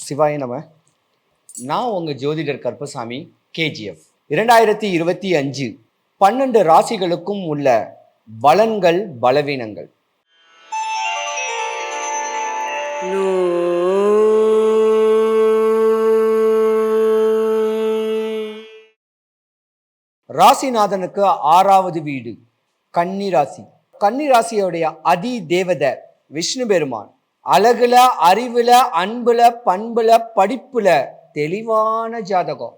சிவாய நம. நான் உங்கள் ஜோதிடர் கருப்பசாமி, கேஜிஎஃப். 2025 12 ராசிகளுக்கும் உள்ள பலன்கள், பலவீனங்கள். ராசிநாதனுக்கு 6வது வீடு கன்னி ராசி. கன்னி ராசியோடைய அதி தேவதை விஷ்ணு பெருமான். அழகுல, அறிவுல, அன்புல, பண்புல, படிப்புல தெளிவான ஜாதகம்.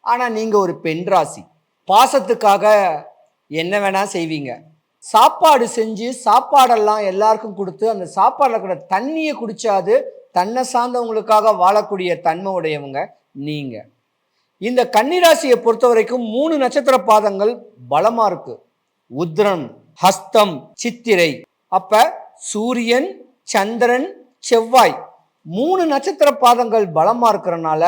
ஆனா நீங்க ஒரு பெண் ராசி. பாசத்துக்காக என்ன வேணா செய்வீங்க. சாப்பாடு செஞ்சு சாப்பாடெல்லாம் எல்லாருக்கும் கொடுத்து அந்த சாப்பாடுல கூட தண்ணியை குடிச்சாது தன்னை சார்ந்தவங்களுக்காக வாழக்கூடிய தன்மை உடையவங்க நீங்க. இந்த கன்னிராசியை பொறுத்த வரைக்கும் 3 நட்சத்திர பாதங்கள் பலமா இருக்கு. உத்திரம், ஹஸ்தம், சித்திரை. அப்ப சூரியன், சந்திரன், செவ்வாய் 3 நட்சத்திர பாதங்கள் பலமா இருக்கிறனால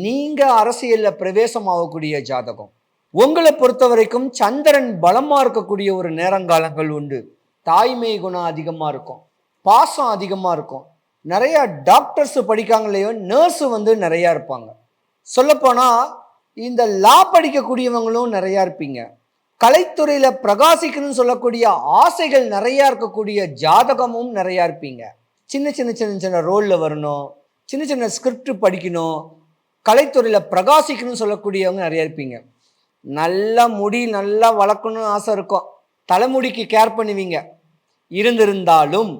நீங்க அரசியல்ல பிரவேசம் ஆகக்கூடிய ஜாதகம். உங்களை பொறுத்த வரைக்கும் சந்திரன் பலமா இருக்கக்கூடிய ஒரு நேரங்காலங்கள் உண்டு. தாய்மை குணம் அதிகமா இருக்கும், பாசம் அதிகமா இருக்கும். நிறைய டாக்டர்ஸ் படிக்காங்க இல்லையோ, நர்ஸ் நிறைய இருப்பாங்க. சொல்லப்போனா இந்த லா படிக்கக்கூடியவங்களும் நிறைய இருப்பீங்க. கலைத்துறையில பிரகாசிக்கணும்னு சொல்லக்கூடிய ஆசைகள் நிறைய இருக்கக்கூடிய ஜாதகமும் நிறைய இருப்பீங்க. சின்ன சின்ன சின்ன சின்ன ரோல்ல வரணும், சின்ன சின்ன ஸ்கிரிப்ட் படிக்கணும், கலைத்துறையில பிரகாசிக்கணும்னு சொல்லக்கூடியவங்க நிறைய இருப்பீங்க. நல்லா முடி நல்லா வளர்க்கணும்னு ஆசை இருக்கும், தலைமுடிக்கு கேர் பண்ணுவீங்க. இருந்திருந்தாலும்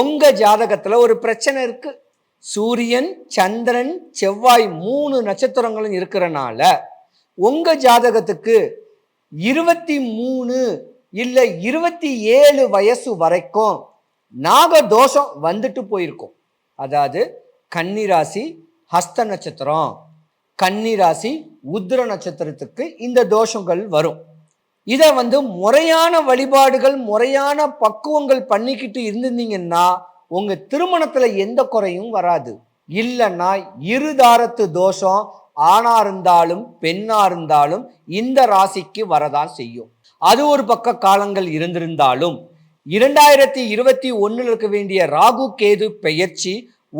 உங்க ஜாதகத்துல ஒரு பிரச்சனை இருக்கு. சூரியன், சந்திரன், செவ்வாய் 3 நட்சத்திரங்களும் இருக்கிறனால உங்க ஜாதகத்துக்கு 23 இல்லை 27 வயசு வரைக்கும் நாகதோஷம் வந்துட்டு போயிருக்கும். அதாவது கன்னிராசி ஹஸ்த நட்சத்திரம், கன்னிராசி உத்திர நட்சத்திரத்துக்கு இந்த தோஷங்கள் வரும். இதை முறையான வழிபாடுகள், முறையான பக்குவங்கள் பண்ணிக்கிட்டு இருந்திருந்தீங்கன்னா உங்க திருமணத்துல எந்த குறையும் வராது. இல்லைன்னா இருதாரத்து தோஷம் ஆணா இருந்தாலும் பெண்ணா இருந்தாலும் இந்த ராசிக்கு வரதான் செய்யும். அது ஒரு பக்க காலங்கள் இருந்திருந்தாலும் 2021 இருக்க வேண்டிய ராகு கேது பெயர்ச்சி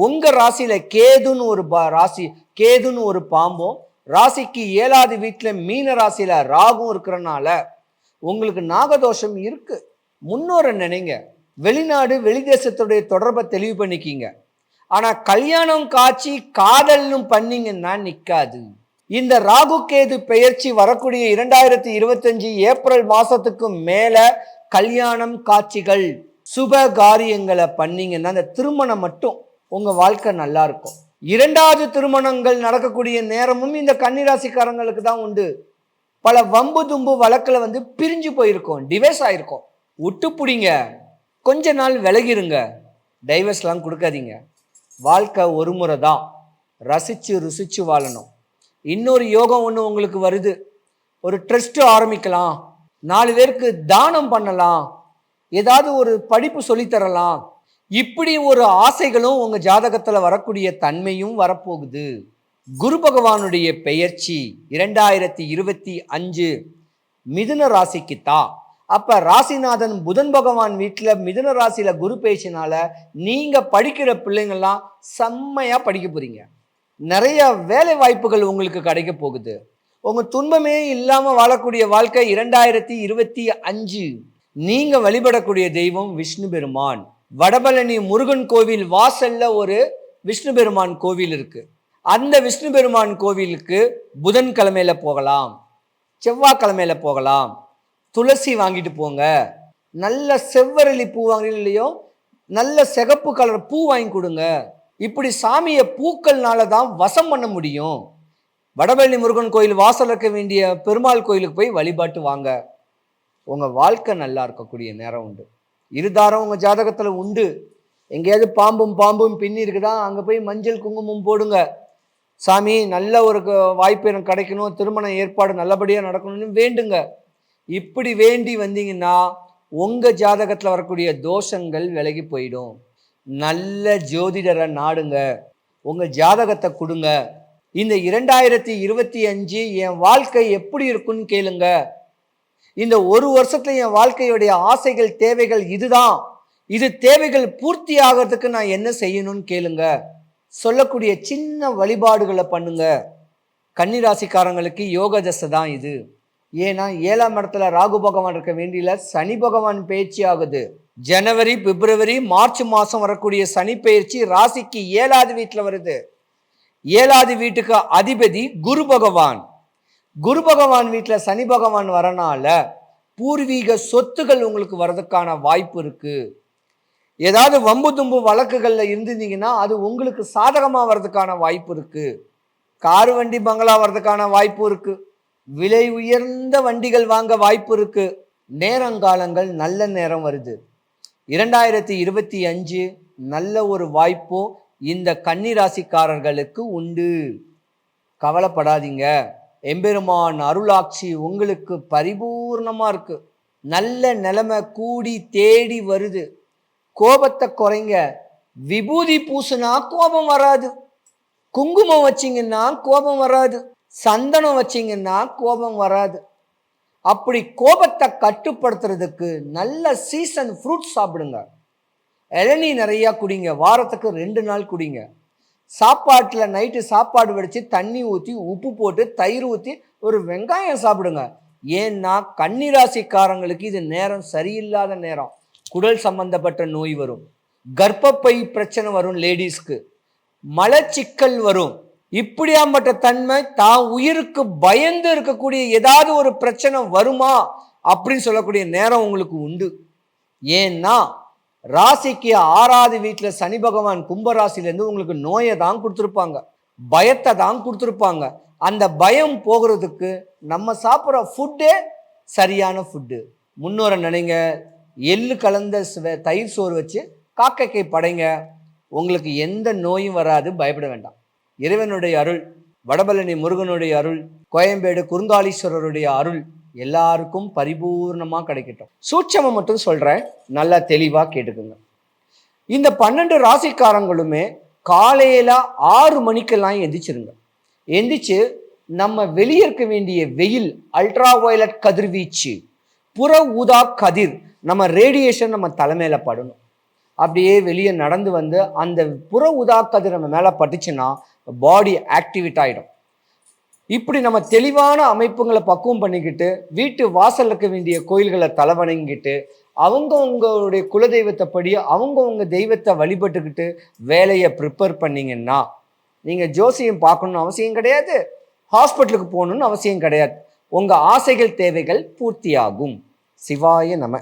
உங்க ராசியில கேதுன்னு ஒரு ராசி, கேதுன்னு ஒரு பாம்பும், ராசிக்கு 7வது வீட்டுல மீன ராசியில ராகும் இருக்கிறனால உங்களுக்கு நாகதோஷம் இருக்கு. முன்னோரை நினைங்க, வெளிநாடு வெளிதேசத்துடைய தொடர்பை தெளிவு பண்ணிக்கிங்க. ஆனா கல்யாணம் காட்சி காதல்னு பண்ணீங்கன்னா நிக்காது. இந்த ராகு கேது பெயர்ச்சி வரக்கூடிய 2025 ஏப்ரல் மாசத்துக்கு மேல கல்யாணம் காட்சிகள் சுப காரியங்களை பண்ணீங்கன்னா அந்த திருமணம் மட்டும் உங்க வாழ்க்கை நல்லா இருக்கும். 2வது திருமணங்கள் நடக்கக்கூடிய நேரமும் இந்த கன்னிராசிக்காரங்களுக்கு தான் உண்டு. பல வம்பு தும்பு வழக்குல பிரிஞ்சு போயிருக்கும், டிவைஸ் ஆயிருக்கும். விட்டு புடிங்க, கொஞ்ச நாள் விலகிருங்க, டைவர்ஸ்லாம் கொடுக்காதீங்க. வாழ்க்கை ஒரு முறை தான், ரசிச்சு ருசிச்சு வாழணும். இன்னொரு யோகம் ஒன்று உங்களுக்கு வருது. ஒரு ட்ரஸ்ட் ஆரம்பிக்கலாம், 4 பேருக்கு தானம் பண்ணலாம், ஏதாவது ஒரு படிப்பு சொல்லித்தரலாம். இப்படி ஒரு ஆசைகளும் உங்க ஜாதகத்துல வரக்கூடிய தன்மையும் வரப்போகுது. குரு பகவானுடைய பெயர்ச்சி 2025 மிதுன ராசிக்கு தான். அப்ப ராசிநாதன் புதன் பகவான் வீட்டுல மிதுன ராசியில குரு பேச்சினால நீங்க படிக்கிற பிள்ளைங்கள்லாம் செம்மையா படிக்க போறீங்க. நிறைய வேலை வாய்ப்புகள் உங்களுக்கு கிடைக்க போகுது. உங்க துன்பமே இல்லாம வாழக்கூடிய வாழ்க்கை 2025. நீங்க வழிபடக்கூடிய தெய்வம் விஷ்ணு பெருமான். வடபழனி முருகன் கோவில் வாசல்ல ஒரு விஷ்ணு பெருமான் கோவில் இருக்கு. அந்த விஷ்ணு பெருமான் கோவிலுக்கு புதன்கிழமையில போகலாம், செவ்வாய்க்கிழமையில போகலாம். துளசி வாங்கிட்டு போங்க, நல்ல செவ்வரளி பூ வாங்குறீங்க இல்லையோ, நல்ல சிகப்பு கலர் பூ வாங்கி கொடுங்க. இப்படி சாமியை பூக்கள்னால தான் வசம் பண்ண முடியும். வடபழனி முருகன் கோயில் வாசல் இருக்க வேண்டிய பெருமாள் கோயிலுக்கு போய் வழிபாட்டு வாங்க. உங்க வாழ்க்கை நல்லா இருக்கக்கூடிய நேரம் உண்டு. இருதாரம் உங்க ஜாதகத்துல உண்டு. எங்கேயாவது பாம்பும் பின்னி இருக்குதா, அங்க போய் மஞ்சள் குங்குமம் போடுங்க. சாமி நல்ல ஒரு வாய்ப்பு எனக்கு கிடைக்கணும், திருமண ஏற்பாடு நல்லபடியா நடக்கணும்னு வேண்டுங்க. இப்படி வேண்டி வந்தீங்கன்னா உங்க ஜாதகத்துல வரக்கூடிய தோஷங்கள் விலகி போயிடும். நல்ல ஜோதிடரை நாடுங்க, உங்க ஜாதகத்தை கொடுங்க. இந்த 2025 என் வாழ்க்கை எப்படி இருக்குன்னு கேளுங்க. இந்த ஒரு வருஷத்துல என் வாழ்க்கையுடைய ஆசைகள் தேவைகள் இதுதான், இது தேவைகள் பூர்த்தி ஆகிறதுக்கு நான் என்ன செய்யணும்னு கேளுங்க. சொல்லக்கூடிய சின்ன வழிபாடுகளை பண்ணுங்க. கன்னிராசிக்காரங்களுக்கு யோக தசை தான் இது. ஏன்னா 7ஆம் இடத்துல ராகு பகவான் இருக்க வேண்டியில சனி பகவான் பயிற்சி ஆகுது. ஜனவரி, பிப்ரவரி, மார்ச் மாசம் வரக்கூடிய சனி பயிற்சி ராசிக்கு 7வது வீட்டுல வருது. 7வது வீட்டுக்கு அதிபதி குரு பகவான். குரு பகவான் வீட்டுல சனி பகவான் வரனால பூர்வீக சொத்துகள் உங்களுக்கு வர்றதுக்கான வாய்ப்பு இருக்கு. ஏதாவது வம்பு தும்பு வழக்குகள்ல இருந்திருந்தீங்கன்னா அது உங்களுக்கு சாதகமா வர்றதுக்கான வாய்ப்பு இருக்கு. காரு வண்டி பங்களா வர்றதுக்கான வாய்ப்பு இருக்கு. விலை உயர்ந்த வண்டிகள் வாங்க வாய்ப்பு இருக்கு. நேரங்காலங்கள் நல்ல நேரம் வருது. 2025 நல்ல ஒரு வாய்ப்போ இந்த கன்னிராசிக்காரர்களுக்கு உண்டு. கவலைப்படாதீங்க. எம்பெருமான் அருளாட்சி உங்களுக்கு பரிபூர்ணமா இருக்கு. நல்ல நிலைமை கூடி தேடி வருது. கோபத்தை குறைங்க. விபூதி பூசுனா கோபம் வராது. குங்குமம் வச்சிங்கன்னா கோபம் வராது. சந்தனம் வச்சிங்கன்னா கோபம் வராது. அப்படி கோபத்தை கட்டுப்படுத்துறதுக்கு நல்ல சீசன் ஃப்ரூட்ஸ் சாப்பிடுங்க. இளநீ நிறையா குடிங்க. வாரத்துக்கு 2 நாள் குடிங்க. சாப்பாட்டில் நைட்டு சாப்பாடு வடித்து தண்ணி ஊற்றி உப்பு போட்டு தயிர் ஊற்றி ஒரு வெங்காயம் சாப்பிடுங்க. ஏன்னா கன்னிராசிக்காரங்களுக்கு இது நேரம் சரியில்லாத நேரம். குடல் சம்பந்தப்பட்ட நோய் வரும், கர்ப்பப்பை பிரச்சனை வரும், லேடிஸ்க்கு மலச்சிக்கல் வரும். இப்படியாம்பட்ட தன்மை தான் உயிருக்கு பயந்து இருக்கக்கூடிய ஏதாவது ஒரு பிரச்சனை வருமா அப்படின்னு சொல்லக்கூடிய நேரம் உங்களுக்கு உண்டு. ஏன்னா ராசிக்கு 6வது வீட்டில் சனி பகவான் கும்பராசிலேருந்து உங்களுக்கு நோயை தான் கொடுத்துருப்பாங்க, பயத்தை தான் கொடுத்துருப்பாங்க. அந்த பயம் போகிறதுக்கு நம்ம சாப்பிட்ற ஃபுட்டே சரியான ஃபுட்டு. முன்னோரை நினைங்க. எள்ளு கலந்த தயிர் சோறு வச்சு காக்கைக்கை படைங்க. உங்களுக்கு எந்த நோயும் வராது. பயப்பட வேண்டாம். இறைவனுடைய அருள், வடபழனி முருகனுடைய அருள், கோயம்பேடு குறுங்காலீஸ்வரருடைய அருள் எல்லாருக்கும் பரிபூர்ணமாக கிடைக்கட்டும். சூட்சமம் மட்டும் சொல்கிறேன், நல்லா தெளிவாக கேட்டுக்குங்க. இந்த 12 ராசிக்காரங்களுமே காலையில் 6 மணிக்கெல்லாம் எந்திரிச்சிருங்க. எந்திரிச்சு நம்ம வெளியே இருக்க வேண்டிய வெயில், அல்ட்ரா வயலட் கதிர்வீச்சு, புற ஊதா கதிர், நம்ம ரேடியேஷன் நம்ம தலைமையில படணும். அப்படியே வெளியே நடந்து வந்து அந்த புற ஊதா கதிர் நம்ம மேலே பட்டுச்சுன்னா பாடி ஆக்டிவேட் ஆகிடும். இப்படி நம்ம தெளிவான அமைப்புங்களை பக்குவம் பண்ணிக்கிட்டு வீட்டு வாசல் இருக்க வேண்டிய கோயில்களை தலைவணங்கிட்டு அவங்கவுங்களுடைய குலதெய்வத்தைப்படி அவங்கவுங்க தெய்வத்தை வழிபட்டுக்கிட்டு வேலையை ப்ரிப்பேர் பண்ணிங்கன்னா நீங்கள் ஜோசியம் பார்க்கணுன்னு அவசியம் கிடையாது, ஹாஸ்பிட்டலுக்கு போகணுன்னு அவசியம் கிடையாது. உங்கள் ஆசைகள் தேவைகள் பூர்த்தியாகும். சிவாய நம.